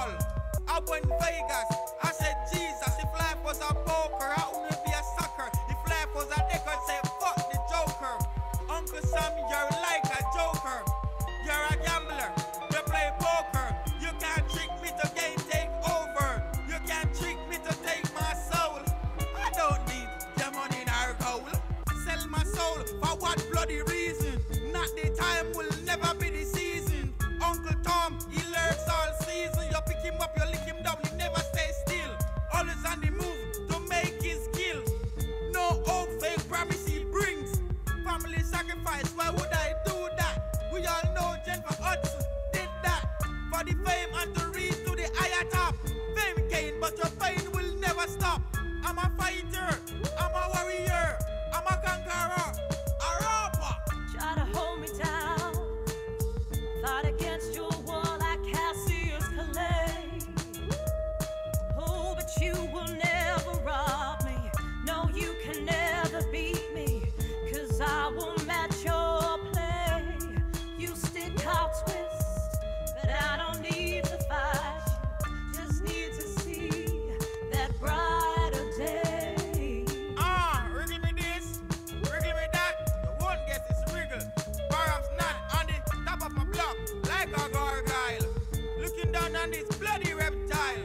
ball. I went Vegas, I said Jesus, if life was a poker, I wouldn't be a sucker. If life was a deck, I'd say fuck the Joker. Uncle Sam, you're like a joker. You're a gambler, you play poker. You can't trick me to game take over. You can't trick me to take my soul. I don't need your money nor gold. Sell my soul for what bloody reason? Not the time, will never be the season. Uncle Tom, he lurks all season. You pick him up, you lick him down, he never stay still. Always on the move to make his kill. No hope, fake promise he brings. Family sacrifice, why would I do that? We all know Jennifer Hudson did that. For the fame and to reach to the higher top. Fame gain, but your pain will never stop. I'm a fighter, I'm a warrior, I'm a conqueror, a rapper. Try to hold me down, fight against your wall like Cassius Clay. Oh, but you will never rob me. No, you can never beat me, 'cause I will match your play. You stick out twist, but I don't need to fight you. Just need to see that brighter day. Wriggle me this, wriggle me that. You won't guess it's wriggle. Perhaps not on the top of my block, like a gargoyle. Looking down on this bloody reptile.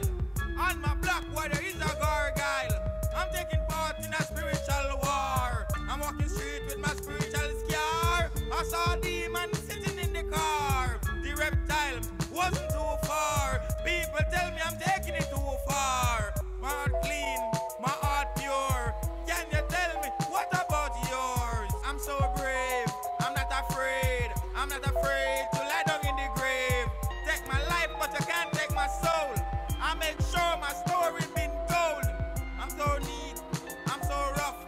On my block where there is a gargoyle. I'm taking part in a spiritual war. I'm walking straight with my spiritual scar. I saw a demon sitting in the car. The reptile wasn't too far. People tell me I'm taking it too far. My heart clean, my heart pure. Can you tell me what about yours? I'm so brave, I'm not afraid. I'm not afraid to lie down in the grave. Take my life, but you can't take my soul. I make sure my story been told. I'm so neat, I'm so rough,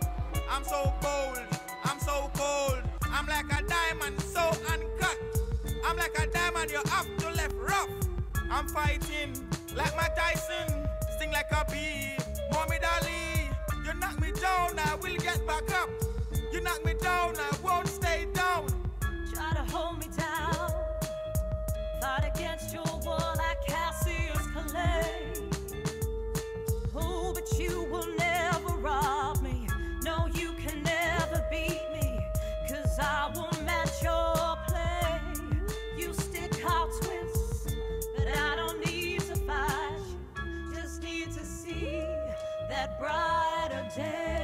I'm so bold, I'm so cold. I'm like a diamond, so uncut. I'm like a diamond, you have to left rough. I'm fighting like Mike Tyson, sting like a bee. Muhammad Ali, you knock me down, I will get back up. You knock me down, I won't stay down. Try to hold me down, fight against your wall like Cassius Clay. Oh, but you will never rob me. No, you can never beat me, 'cause I will match your play. You stick out twist, but I don't need to fight you. Just need to see that brighter day.